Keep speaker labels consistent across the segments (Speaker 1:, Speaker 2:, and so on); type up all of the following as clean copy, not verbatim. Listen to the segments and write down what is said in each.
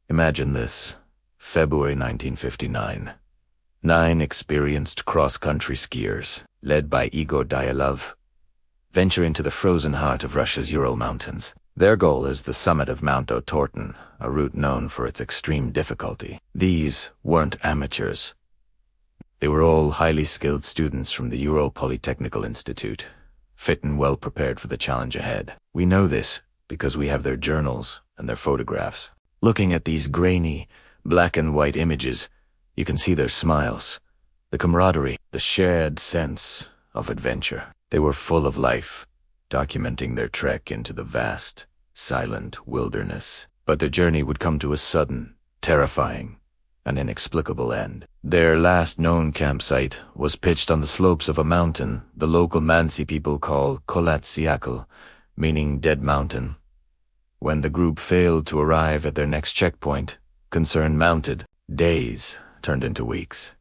Speaker 1: Imagine this. February 1959. 9 experienced cross-country skiers, led by Igor Dyatlov, venture into the frozen heart of Russia's Ural Mountains. Their goal is the summit of Mount Otorten, a route known for its extreme difficulty. These weren't amateurs. They were all highly skilled students from the Ural Polytechnical Institute, fit and well prepared for the challenge ahead. We know this because we have their journals and their photographs. Looking at these grainy, black and white images, you can see their smiles, the camaraderie, the shared sense of adventure. They were full of life, documenting their trek into the vast, silent wilderness. But their journey would come to a sudden, terrifying, and inexplicable end. Their last known campsite was pitched on the slopes of a mountain the local Mansi people call Kolatsiakl, meaning Dead Mountain. When the group failed to arrive at their next checkpoint, concern mounted. Days turned into weeks.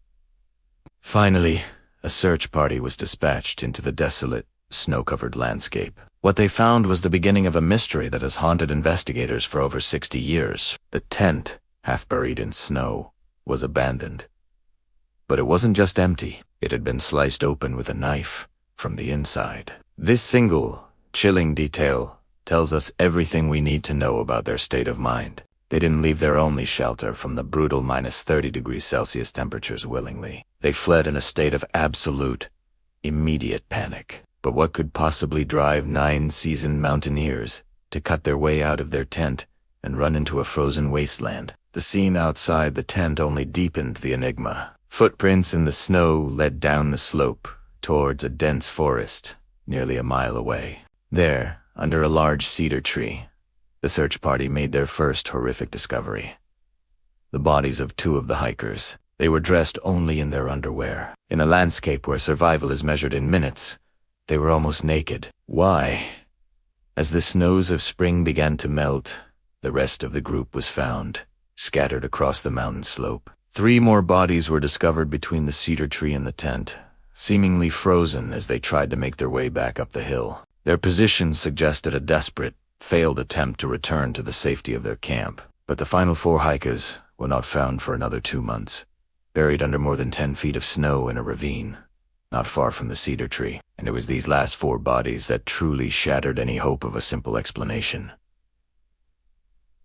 Speaker 1: Finally, a search party was dispatched into the desolate, snow-covered landscape. What they found was the beginning of a mystery that has haunted investigators for over 60 years. The tent, half buried in snow, was abandoned. But it wasn't just empty. It had been sliced open with a knife from the inside. This single, chilling detail tells us everything we need to know about their state of mind. They didn't leave their only shelter from the brutal -30°C temperatures willingly. They fled in a state of absolute, immediate panic. But what could possibly drive 9 seasoned mountaineers to cut their way out of their tent and run into a frozen wasteland? The scene outside the tent only deepened the enigma. Footprints in the snow led down the slope towards a dense forest nearly a mile away. There, under a large cedar tree, the search party made their first horrific discovery. The bodies of 2 of the hikers. They were dressed only in their underwear. In a landscape where survival is measured in minutes, they were almost naked. Why? As the snows of spring began to melt, the rest of the group was found, scattered across the mountain slope. 3 more bodies were discovered between the cedar tree and the tent, seemingly frozen as they tried to make their way back up the hill. Their positions suggested a desperate, failed attempt to return to the safety of their camp. But the final 4 hikers were not found for another 2 months, buried under more than 10 feet of snow in a ravine, not far from the cedar tree. And it was these last 4 bodies that truly shattered any hope of a simple explanation.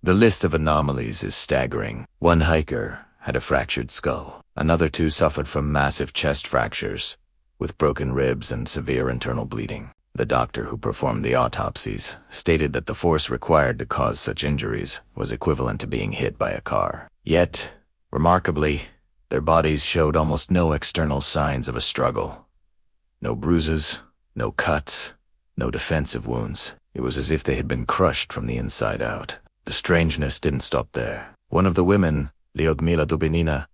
Speaker 1: The list of anomalies is staggering. 1 hiker had a fractured skull. Another 2 suffered from massive chest fractures, with broken ribs and severe internal bleeding. The doctor who performed the autopsies stated that the force required to cause such injuries was equivalent to being hit by a car. Yet, remarkably, their bodies showed almost no external signs of a struggle. No bruises, no cuts, no defensive wounds. It was as if they had been crushed from the inside out. The strangeness didn't stop there. One of the women, Lyudmila Dubinina,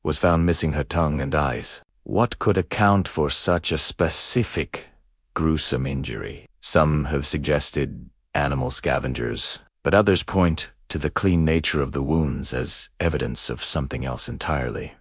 Speaker 1: was found missing her tongue and eyes. What could account for such a specific, gruesome injury? Some have suggested animal scavengers, but others point to the clean nature of the wounds as evidence of something else entirely.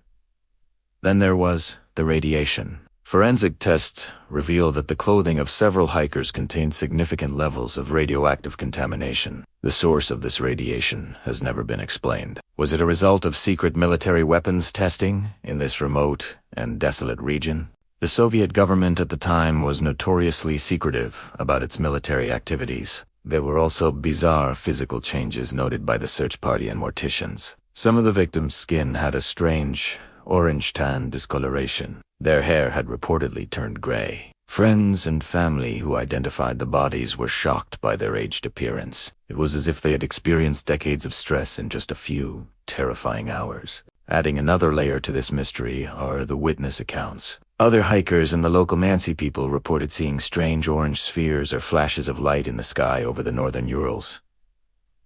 Speaker 1: Then there was the radiation. Forensic tests reveal that the clothing of several hikers contained significant levels of radioactive contamination. The source of this radiation has never been explained. Was it a result of secret military weapons testing in this remote and desolate region? The Soviet government at the time was notoriously secretive about its military activities. There were also bizarre physical changes noted by the search party and morticians. Some of the victims' skin had a strange, orange-tan discoloration. Their hair had reportedly turned gray. Friends and family who identified the bodies were shocked by their aged appearance. It was as if they had experienced decades of stress in just a few terrifying hours. Adding another layer to this mystery are the witness accounts. Other hikers and the local Mansi people reported seeing strange orange spheres or flashes of light in the sky over the northern Urals.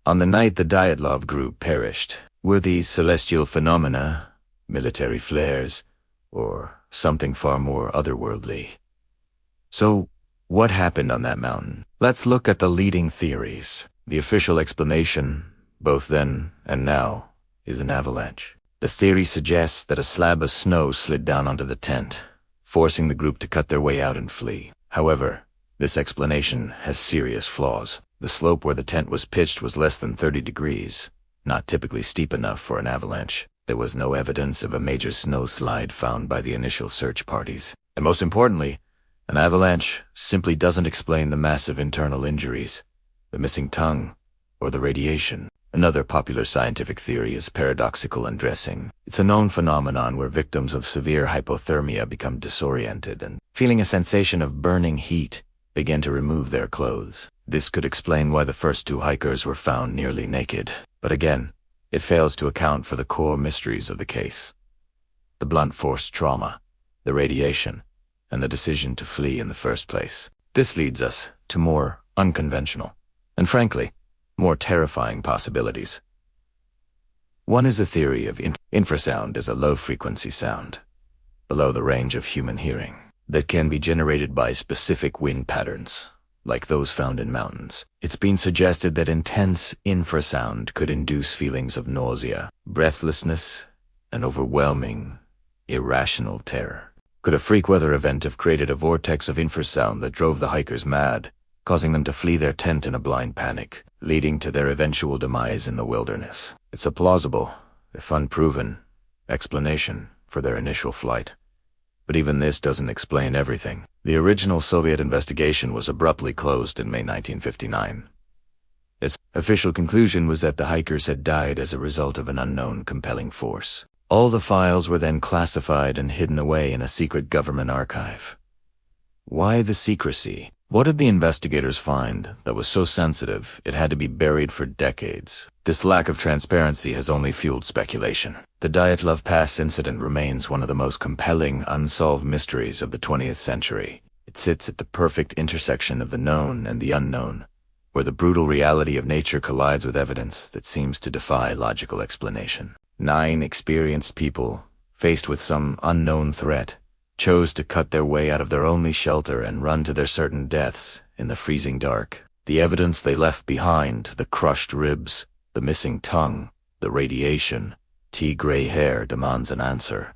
Speaker 1: On the night the Dyatlov group perished, were these celestial phenomena, military flares, or something far more otherworldly? So, what happened on that mountain? Let's look at the leading theories. The official explanation, both then and now, is an avalanche. The theory suggests that a slab of snow slid down onto the tent, forcing the group to cut their way out and flee. However, this explanation has serious flaws. The slope where the tent was pitched was less than 30 degrees, not typically steep enough for an avalanche. There was no evidence of a major snowslide found by the initial search parties. And most importantly, an avalanche simply doesn't explain the massive internal injuries, the missing tongue, or the radiation. Another popular scientific theory is paradoxical undressing. It's a known phenomenon where victims of severe hypothermia become disoriented and, feeling a sensation of burning heat, begin to remove their clothes. This could explain why the first two hikers were found nearly naked. But again, it fails to account for the core mysteries of the case: the blunt force trauma, the radiation, and the decision to flee in the first place. This leads us to more unconventional, and frankly, more terrifying possibilities. One is the theory of infrasound as a low-frequency sound, below the range of human hearing, that can be generated by specific wind patterns, like those found in mountains. It's been suggested that intense infrasound could induce feelings of nausea, breathlessness, and overwhelming, irrational terror. Could a freak weather event have created a vortex of infrasound that drove the hikers mad, causing them to flee their tent in a blind panic, leading to their eventual demise in the wilderness? It's a plausible, if unproven, explanation for their initial flight. But even this doesn't explain everything. The original Soviet investigation was abruptly closed in May 1959. Its official conclusion was that the hikers had died as a result of an unknown compelling force. All the files were then classified and hidden away in a secret government archive. Why the secrecy? What did the investigators find that was so sensitive it had to be buried for decades? This lack of transparency has only fueled speculation. The Dyatlov Pass Incident remains one of the most compelling, unsolved mysteries of the 20th century. It sits at the perfect intersection of the known and the unknown, where the brutal reality of nature collides with evidence that seems to defy logical explanation. 9 experienced people, faced with some unknown threat, chose to cut their way out of their only shelter and run to their certain deaths in the freezing dark. The evidence they left behind, the crushed ribs, the missing tongue, the radiation, tea-gray hair, demands an answer.